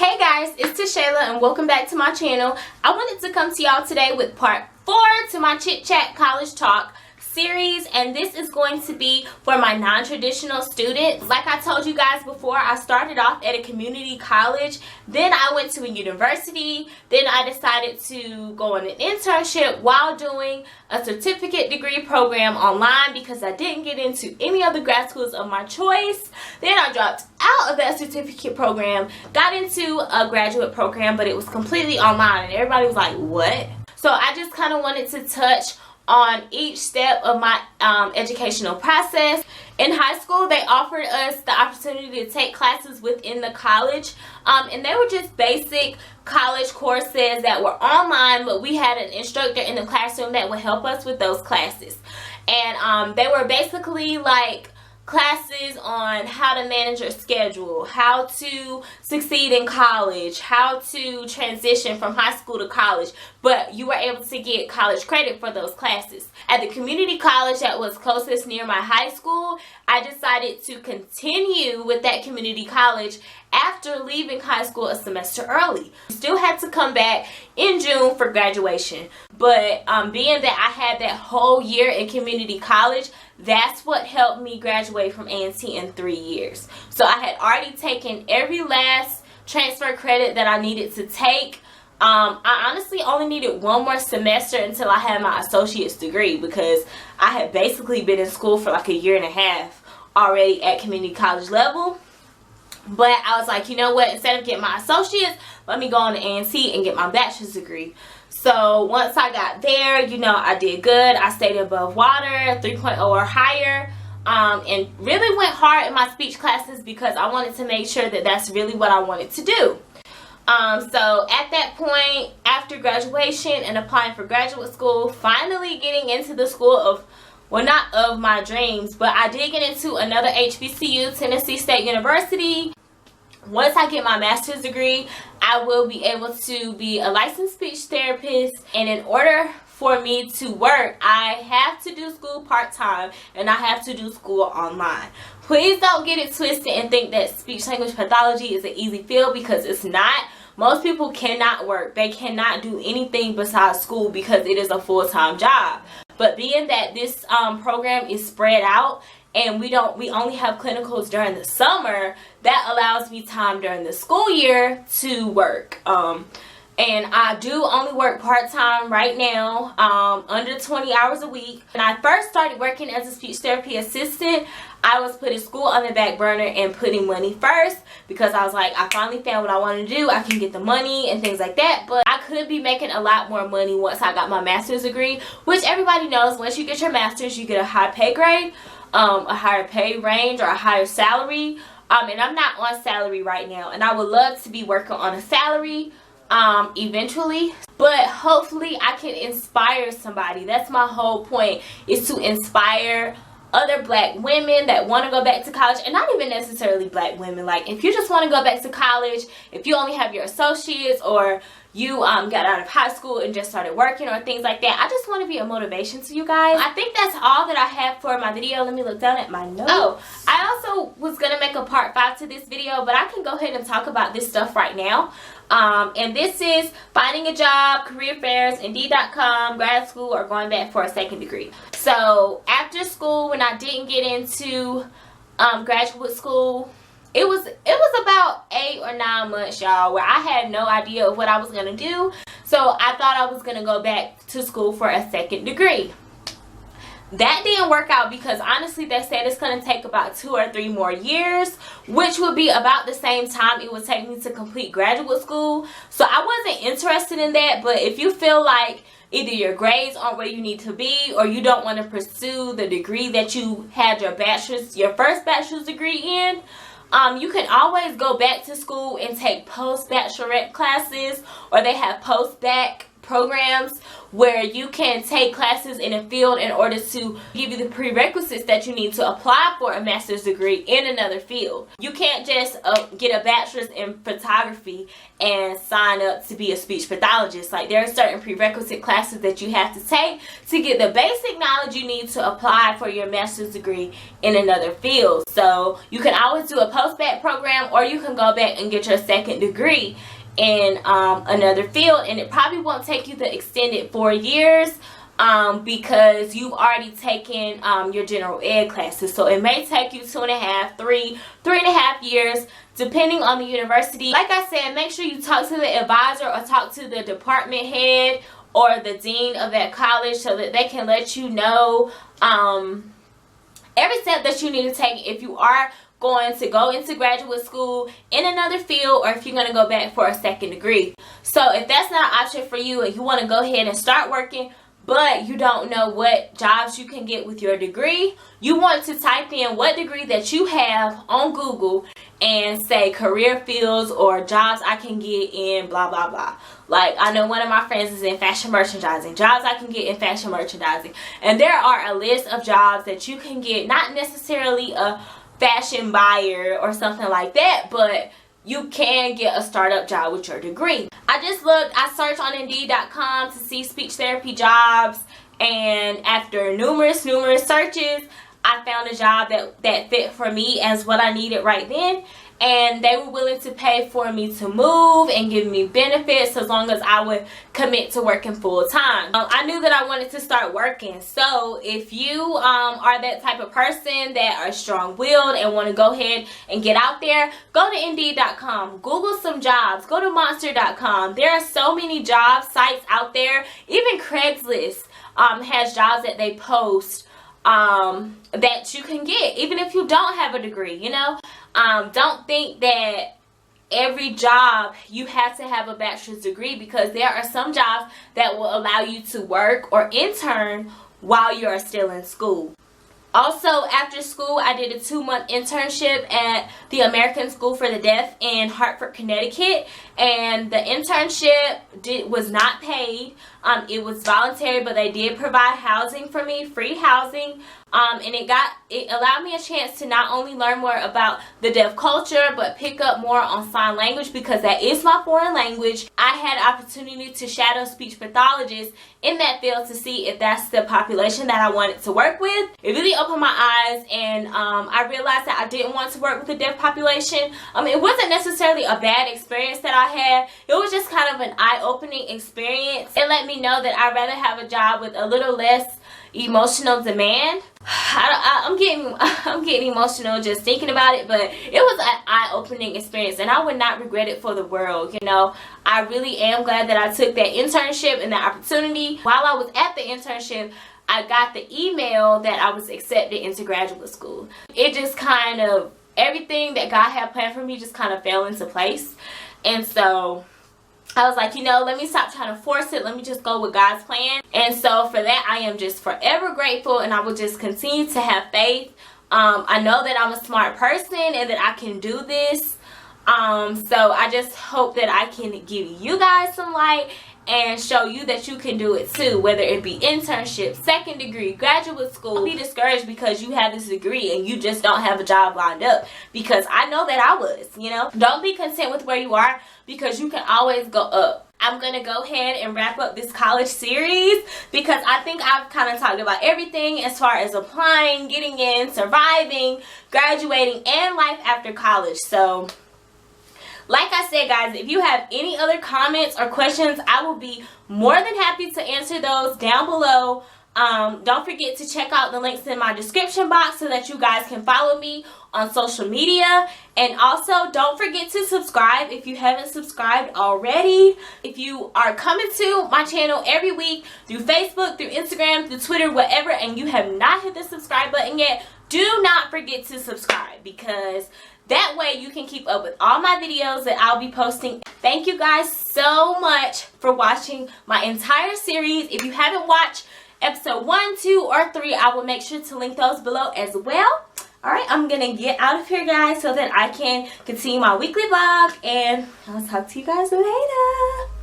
Hey guys, it's Tashala and welcome back to my channel. I wanted to come to y'all today with part 4 to my Chit Chat College Talk series, and this is going to be for my non-traditional students. Like I told you guys before, I started off at a community college, then I went to a university, then I decided to go on an internship while doing a certificate degree program online because I didn't get into any other grad schools of my choice. Then I dropped out of that certificate program, got into a graduate program, but it was completely online and everybody was like, what? So I just kind of wanted to touch on each step of my educational process. In high school, they offered us the opportunity to take classes within the college, and they were just basic college courses that were online, but we had an instructor in the classroom that would help us with those classes. And they were basically like classes on how to manage your schedule, how to succeed in college, how to transition from high school to college, but you were able to get college credit for those classes. At the community college that was closest near my high school, I decided to continue with that community college after leaving high school a semester early. Still had to come back in June for graduation, but being that I had that whole year in community college, that's what helped me graduate from A&T in 3 years. So I had already taken every last transfer credit that I needed to take. I honestly only needed one more semester until I had my associate's degree because I had basically been in school for like a year and a half already at community college level. But I was like, you know what, instead of getting my associates, let me go on to A&T and get my bachelor's degree. So once I got there, you know, I did good. I stayed above water, 3.0 or higher, and really went hard in my speech classes because I wanted to make sure that that's really what I wanted to do. So at that point, after graduation and applying for graduate school, finally getting into the school of, well, not of my dreams, but I did get into another HBCU, Tennessee State University. Once I get my master's degree, I will be able to be a licensed speech therapist, and in order for me to work, I have to do school part-time and I have to do school online. Please don't get it twisted and think that speech language pathology is an easy field, because it's not. Most people cannot work. They cannot do anything besides school because it is a full-time job. But being that this program is spread out and we only have clinicals during the summer, that allows me time during the school year to work. And I do only work part-time right now, under 20 hours a week. When I first started working as a speech therapy assistant, I was putting school on the back burner and putting money first because I was like, I finally found what I want to do. I can get the money and things like that. But I could be making a lot more money once I got my master's degree, which everybody knows, once you get your master's, you get a high pay grade, a higher pay range, or a higher salary. And I'm not on salary right now, and I would love to be working on a salary eventually, but hopefully I can inspire somebody. That's my whole point, is to inspire other black women that want to go back to college, and not even necessarily black women. Like, if you just want to go back to college, if you only have your associates, or you got out of high school and just started working, or things like that, I just want to be a motivation to you guys. I think that's all that I have for my video. Let me look down at my notes. Oh, I also was going to make a part 5 to this video, but I can go ahead and talk about this stuff right now. And this is finding a job, career fairs, Indeed.com, grad school, or going back for a second degree. So after school, when I didn't get into graduate school, it was about 8 or 9 months, y'all, where I had no idea of what I was going to do. So I thought I was going to go back to school for a second degree. That didn't work out because honestly they said it's going to take about 2 or 3 more years, which would be about the same time it would take me to complete graduate school. So I wasn't interested in that. But if you feel like either your grades aren't where you need to be, or you don't want to pursue the degree that you had your first bachelor's degree in, you can always go back to school and take post-bachelorette classes, or they have post-bac programs where you can take classes in a field in order to give you the prerequisites that you need to apply for a master's degree in another field. You can't just get a bachelor's in photography and sign up to be a speech pathologist. Like, there are certain prerequisite classes that you have to take to get the basic knowledge you need to apply for your master's degree in another field. So you can always do a post-bac program, or you can go back and get your second degree in another field, and it probably won't take you the extended 4 years because you've already taken your general ed classes. So it may take you 2.5, 3.5 years, depending on the university. Like I said, make sure you talk to the advisor or talk to the department head or the dean of that college so that they can let you know every step that you need to take if you are going to go into graduate school in another field, or if you're going to go back for a second degree. So if that's not an option for you and you want to go ahead and start working, but you don't know what jobs you can get with your degree, you want to type in what degree that you have on Google and say career fields or jobs I can get in blah blah blah. Like, I know one of my friends is in fashion merchandising, jobs I can get in fashion merchandising, and there are a list of jobs that you can get, not necessarily a fashion buyer or something like that, but you can get a startup job with your degree. I searched on Indeed.com to see speech therapy jobs, and after numerous searches, I found a job that fit for me as what I needed right then, and they were willing to pay for me to move and give me benefits as long as I would commit to working full time. I knew that I wanted to start working, so if you are that type of person that are strong-willed and want to go ahead and get out there, go to Indeed.com, Google some jobs, go to Monster.com. There are so many job sites out there. Even Craigslist has jobs that they post that you can get even if you don't have a degree, you know. Don't think that every job you have to have a bachelor's degree, because there are some jobs that will allow you to work or intern while you're still in school. Also, after school, I did a 2-month internship at the American School for the Deaf in Hartford, Connecticut, and the internship was not paid. It was voluntary, but they did provide housing for me, free housing, and it allowed me a chance to not only learn more about the deaf culture, but pick up more on sign language, because that is my foreign language. I had opportunity to shadow speech pathologists in that field to see if that's the population that I wanted to work with. It really opened my eyes, and I realized that I didn't want to work with the deaf population. It wasn't necessarily a bad experience that I had. It was just kind of an eye-opening experience. It let me know that I'd rather have a job with a little less emotional demand. I'm getting emotional just thinking about it, but it was an eye-opening experience, and I would not regret it for the world. You know, I really am glad that I took that internship and the opportunity. While I was at the internship, I got the email that I was accepted into graduate school. It just kind of, everything that God had planned for me just kind of fell into place. And so I was like, you know, let me stop trying to force it. Let me just go with God's plan. And so for that, I am just forever grateful, and I will just continue to have faith. I know that I'm a smart person and that I can do this. So I just hope that I can give you guys some light and show you that you can do it too, whether it be internship, second degree, graduate school. Don't be discouraged because you have this degree and you just don't have a job lined up, because I know that I was, you know. Don't be content with where you are, because you can always go up. I'm going to go ahead and wrap up this college series, because I think I've kind of talked about everything as far as applying, getting in, surviving, graduating, and life after college. So like I said, guys, if you have any other comments or questions, I will be more than happy to answer those down below. Don't forget to check out the links in my description box so that you guys can follow me on social media. And also, don't forget to subscribe if you haven't subscribed already. If you are coming to my channel every week through Facebook, through Instagram, through Twitter, whatever, and you have not hit the subscribe button yet, do not forget to subscribe, because that way you can keep up with all my videos that I'll be posting. Thank you guys so much for watching my entire series. If you haven't watched episode 1, 2, or 3, I will make sure to link those below as well. Alright, I'm going to get out of here, guys, so that I can continue my weekly vlog, and I'll talk to you guys later.